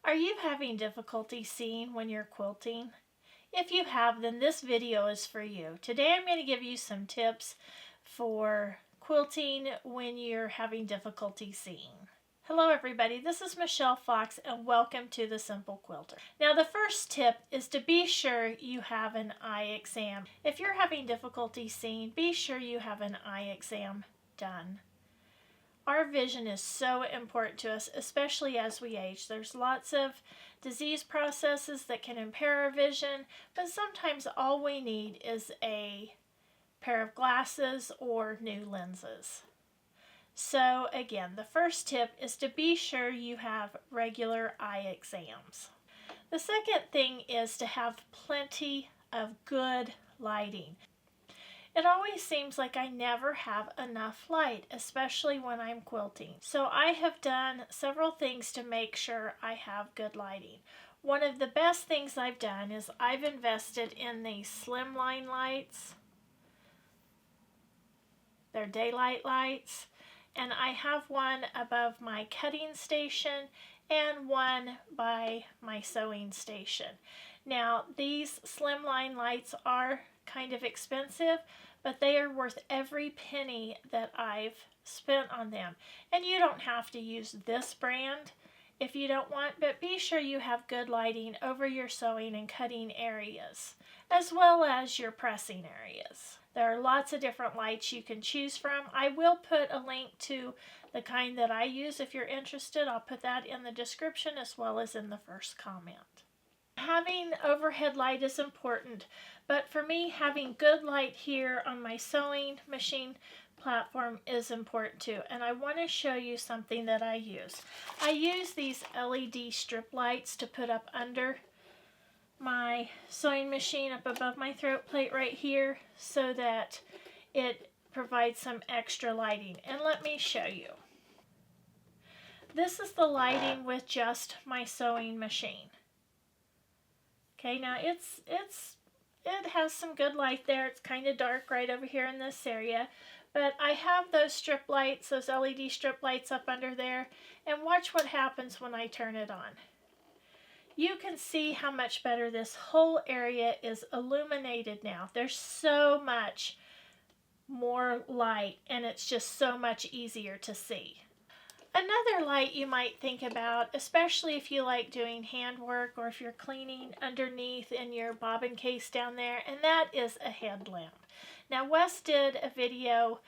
Are you having difficulty seeing when you're quilting? If you have, then this video is for you. Today I'm going to give you some tips for quilting when you're having difficulty seeing. Hello everybody, this is Michelle Fox and welcome to The Simple Quilter. Now the first tip is to be sure you have an eye exam. If you're having difficulty seeing, be sure you have an eye exam done. Our vision is so important to us, especially as we age. There's lots of disease processes that can impair our vision, but sometimes all we need is a pair of glasses or new lenses. So again, the first tip is to be sure you have regular eye exams. The second thing is to have plenty of good lighting. It always seems like I never have enough light, especially when I'm quilting. So I have done several things to make sure I have good lighting. One of the best things I've done is I've invested in these Slimline lights. They're daylight lights. And I have one above my cutting station and one by my sewing station. Now these Slimline lights are kind of expensive, but they are worth every penny that I've spent on them. And you don't have to use this brand if you don't want, but be sure you have good lighting over your sewing and cutting areas, as well as your pressing areas. There are lots of different lights you can choose from. I will put a link to the kind that I use if you're interested. I'll put that in the description as well as in the first comment. Having overhead light is important, but for me, having good light here on my sewing machine platform is important too. And I want to show you something that I use. I use these LED strip lights to put up under my sewing machine, up above my throat plate right here, so that it provides some extra lighting. And let me show you. This is the lighting with just my sewing machine. Okay, now it has some good light there. It's kind of dark right over here in this area, but I have those strip lights, those LED strip lights up under there, and watch what happens when I turn it on. You can see how much better this whole area is illuminated now. There's so much more light and it's just so much easier to see. Another light you might think about, especially if you like doing handwork or if you're cleaning underneath in your bobbin case down there, and that is a headlamp. Now Wes did a video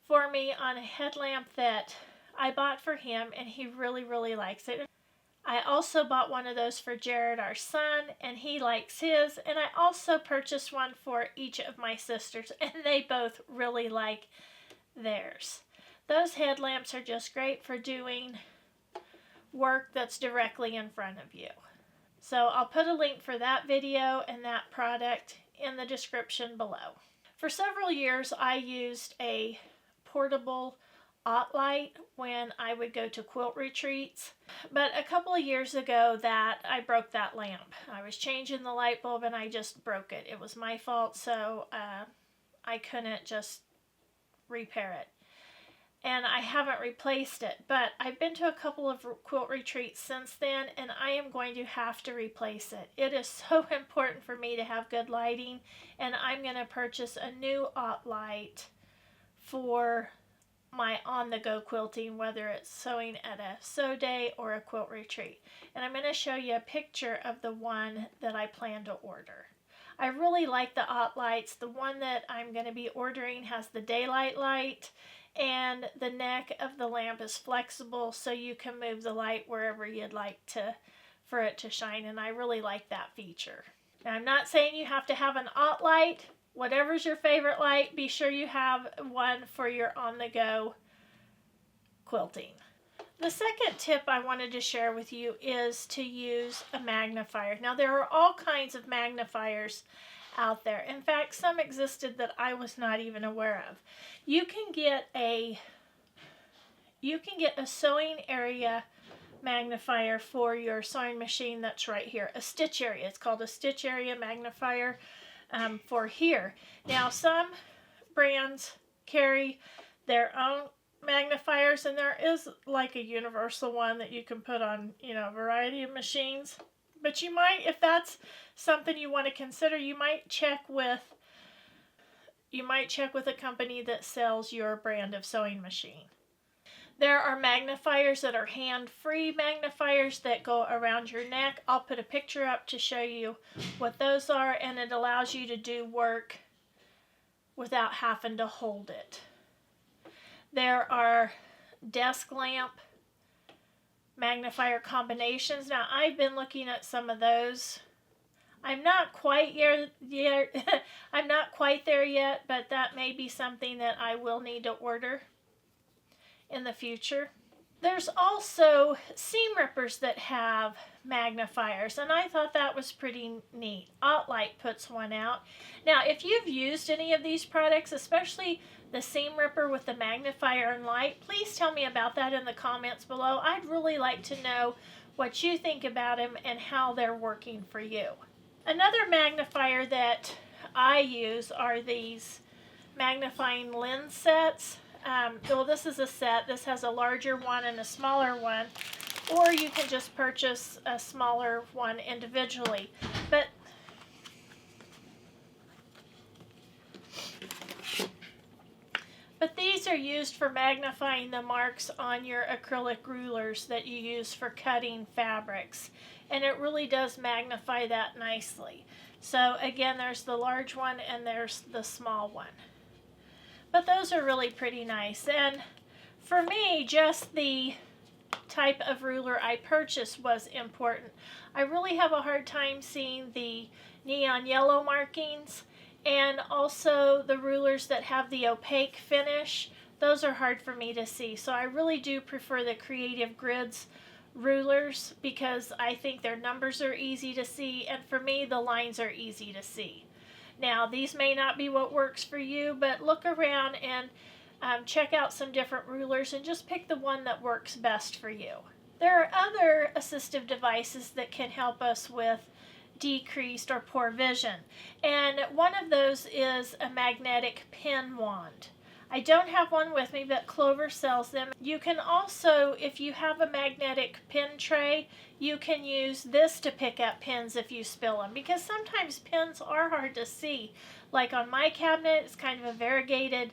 for me on a headlamp that I bought for him and he really likes it. I also bought one of those for Jared, our son, and he likes his, and I also purchased one for each of my sisters and they both really like theirs. Those headlamps are just great for doing work that's directly in front of you. So I'll put a link for that video and that product in the description below. For several years I used a portable Ottlite when I would go to quilt retreats, but a couple of years ago I broke that lamp. I was changing the light bulb and I just broke it. It was my fault, so I couldn't just repair it. And I haven't replaced it, but I've been to a couple of quilt retreats since then and I am going to have to replace it. It is so important for me to have good lighting, and I'm going to purchase a new Ottlite for my on-the-go quilting, whether it's sewing at a sew day or a quilt retreat. And I'm going to show you a picture of the one that I plan to order. I really like the Ottlites. The one that I'm going to be ordering has the daylight light, and the neck of the lamp is flexible so you can move the light wherever you'd like for it to shine, and I really like that feature. Now I'm not saying you have to have an Ottlite. Whatever's your favorite light, be sure you have one for your on-the-go quilting. The second tip I wanted to share with you is to use a magnifier. Now there are all kinds of magnifiers out there. In fact, some existed that I was not even aware of. You can get a sewing area magnifier for your sewing machine that's right here. A stitch area. It's called a stitch area magnifier for here. Now some brands carry their own magnifiers, and there is like a universal one that you can put on, you know, a variety of machines. But you might, if that's something you want to consider, you might check with a company that sells your brand of sewing machine. There are magnifiers that are hand-free magnifiers that go around your neck. I'll put a picture up to show you what those are, and it allows you to do work without having to hold it. There are desk lamp magnifier combinations. Now, I've been looking at some of those. I'm not quite I'm not quite there yet, but that may be something that I will need to order in the future. There's also seam rippers that have magnifiers, and I thought that was pretty neat. Ottlite puts one out. Now, if you've used any of these products, especially the seam ripper with the magnifier and light, please tell me about that in the comments below. I'd really like to know what you think about them and how they're working for you. Another magnifier that I use are these Magnifying Lens sets. Well, this is a set. This has a larger one and a smaller one, or you can just purchase a smaller one individually. But these are used for magnifying the marks on your acrylic rulers that you use for cutting fabrics, and it really does magnify that nicely. So again, there's the large one and there's the small one. But those are really pretty nice. And for me, just the type of ruler I purchased was important. I really have a hard time seeing the neon yellow markings, and also the rulers that have the opaque finish. Those are hard for me to see. So I really do prefer the Creative Grids rulers because I think their numbers are easy to see, and for me the lines are easy to see. Now, these may not be what works for you, but look around and check out some different rulers and just pick the one that works best for you. There are other assistive devices that can help us with decreased or poor vision, and one of those is a magnetic pen wand. I don't have one with me, but Clover sells them. You can also, if you have a magnetic pen tray, you can use this to pick up pens if you spill them, because sometimes pens are hard to see. Like on my cabinet, it's kind of a variegated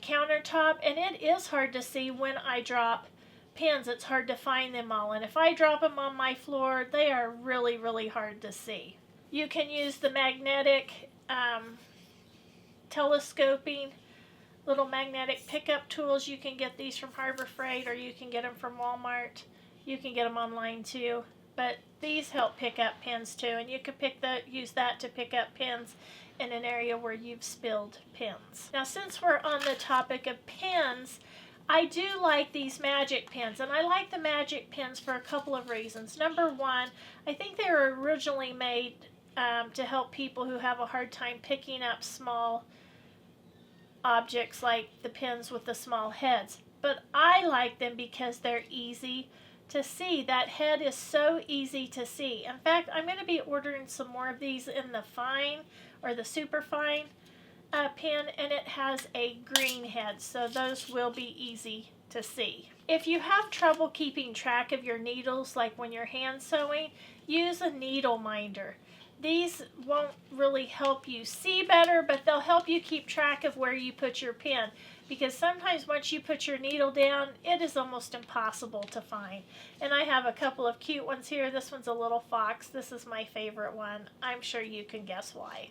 countertop, and it is hard to see when I drop pens. It's hard to find them all, and if I drop them on my floor, they are really, really hard to see. You can use the magnetic telescoping little magnetic pickup tools. You can get these from Harbor Freight, or you can get them from Walmart. You can get them online too, but these help pick up pens too, and you can use that to pick up pens in an area where you've spilled pens. Now, since we're on the topic of pens, I do like these magic pens, and I like the magic pens for a couple of reasons. Number one, I think they were originally made to help people who have a hard time picking up small objects like the pens with the small heads. But I like them because they're easy to see. That head is so easy to see. In fact, I'm going to be ordering some more of these in the fine or the super fine pen, and it has a green head, so those will be easy to see. If you have trouble keeping track of your needles, like when you're hand sewing, use a needle minder. These won't really help you see better, but they'll help you keep track of where you put your pen, because sometimes once you put your needle down, it is almost impossible to find. And I have a couple of cute ones here. This one's a little fox. This is my favorite one. I'm sure you can guess why.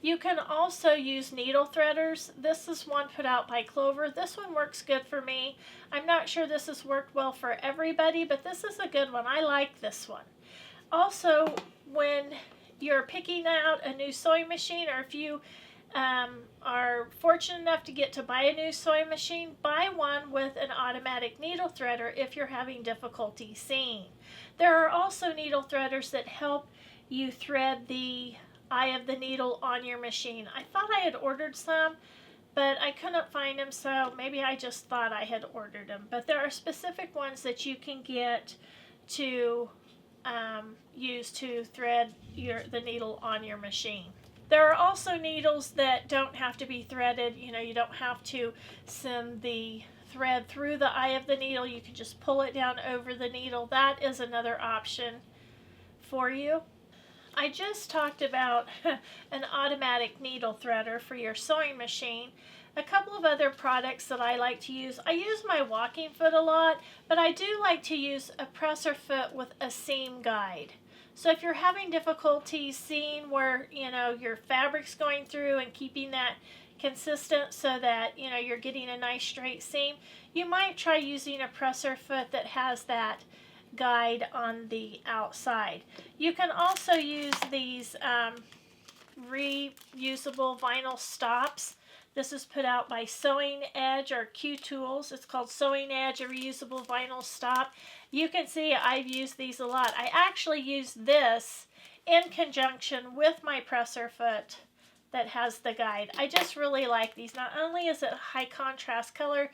You can also use needle threaders. This is one put out by Clover. This one works good for me. I'm not sure this has worked well for everybody, but this is a good one. I like this one. Also, when you're picking out a new sewing machine, or if you are fortunate enough to get to buy a new sewing machine, buy one with an automatic needle threader if you're having difficulty seeing. There are also needle threaders that help you thread the eye of the needle on your machine. I thought I had ordered some, but I couldn't find them, so maybe I just thought I had ordered them. But there are specific ones that you can get to use to thread the needle on your machine. There are also needles that don't have to be threaded. You know, you don't have to send the thread through the eye of the needle, you can just pull it down over the needle. That is another option for you. I just talked about an automatic needle threader for your sewing machine. A couple of other products that I like to use. I use my walking foot a lot, but I do like to use a presser foot with a seam guide. So if you're having difficulty seeing where, your fabric's going through and keeping that consistent so that, you're getting a nice straight seam, you might try using a presser foot that has that guide on the outside. You can also use these reusable vinyl stops. This is put out by Sewing Edge or Q Tools. It's called Sewing Edge, a reusable vinyl stop. You can see I've used these a lot. I actually use this in conjunction with my presser foot that has the guide. I just really like these. Not only is it high contrast color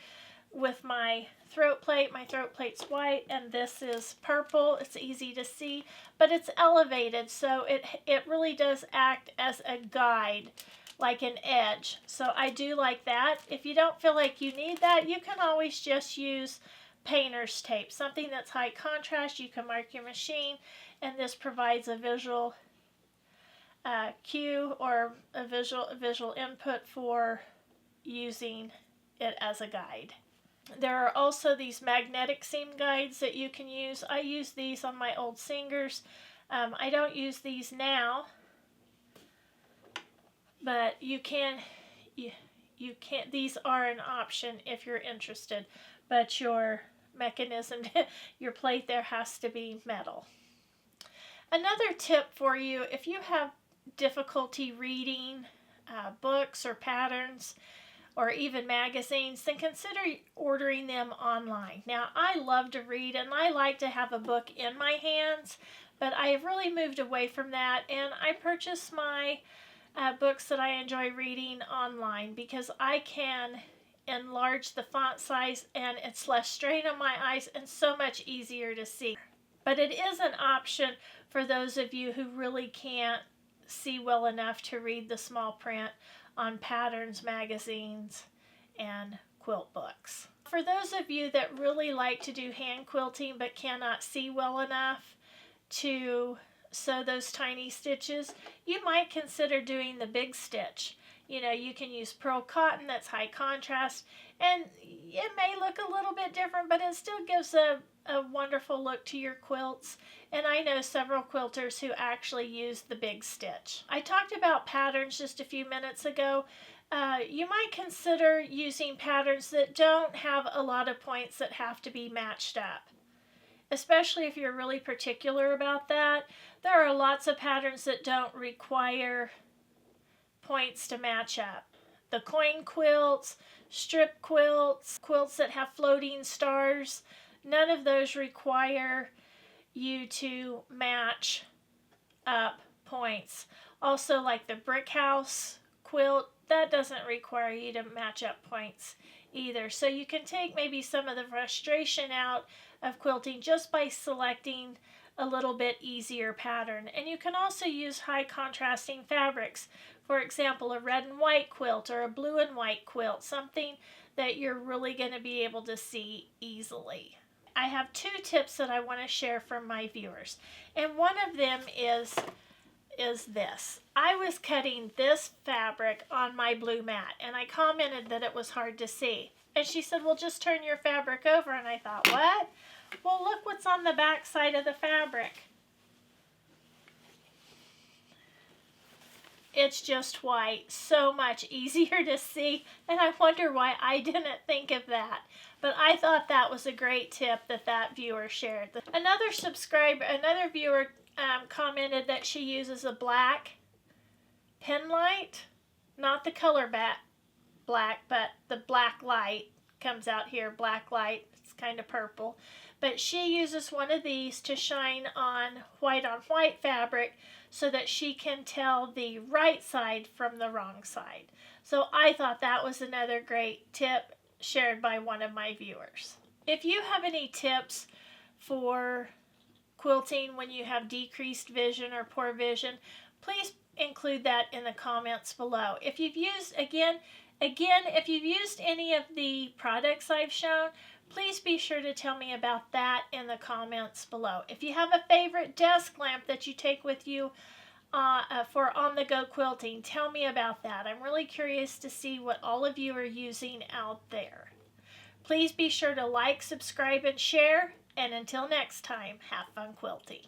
with my throat plate's white and this is purple. It's easy to see, but it's elevated, so it really does act as a guide, like an edge. So I do like that. If you don't feel like you need that, you can always just use painter's tape, something that's high contrast. You can mark your machine, and this provides a visual cue or a visual input for using it as a guide. There are also these magnetic seam guides that you can use. I use these on my old Singers. I don't use these now, but you can. These are an option if you're interested, but your mechanism, your plate there has to be metal. Another tip for you, if you have difficulty reading books or patterns or even magazines, then consider ordering them online. Now, I love to read and I like to have a book in my hands, but I have really moved away from that, and I purchase my books that I enjoy reading online because I can enlarge the font size and it's less strain on my eyes and so much easier to see. But it is an option for those of you who really can't see well enough to read the small print on patterns, magazines, and quilt books. For those of you that really like to do hand quilting but cannot see well enough to sew those tiny stitches, you might consider doing the big stitch. You can use pearl cotton that's high contrast, and it may look a little bit different, but it still gives a wonderful look to your quilts. And I know several quilters who actually use the big stitch. I talked about patterns just a few minutes ago. You might consider using patterns that don't have a lot of points that have to be matched up, especially if you're really particular about that. There are lots of patterns that don't require points to match up. The coin quilts, strip quilts, quilts that have floating stars, none of those require you to match up points. Also, like the brick house quilt, that doesn't require you to match up points either. So you can take maybe some of the frustration out of quilting just by selecting a little bit easier pattern. And you can also use high contrasting fabrics. For example, a red and white quilt or a blue and white quilt, something that you're really going to be able to see easily. I have two tips that I want to share from my viewers, and one of them is this. I was cutting this fabric on my blue mat, and I commented that it was hard to see. And she said, well, just turn your fabric over. And I thought, what? Well, look what's on the back side of the fabric. It's just white, so much easier to see, and I wonder why I didn't think of that. But I thought that was a great tip that viewer shared. Another viewer commented that she uses a black pen light, not the color black, but the black light comes out here, black light. It's kind of purple. But she uses one of these to shine on white fabric so that she can tell the right side from the wrong side. So I thought that was another great tip shared by one of my viewers. If you have any tips for quilting when you have decreased vision or poor vision, please include that in the comments below. If you've used, again, Again, if you've used any of the products I've shown, please be sure to tell me about that in the comments below. If you have a favorite desk lamp that you take with you for on-the-go quilting, tell me about that. I'm really curious to see what all of you are using out there. Please be sure to like, subscribe, and share. And until next time, have fun quilting.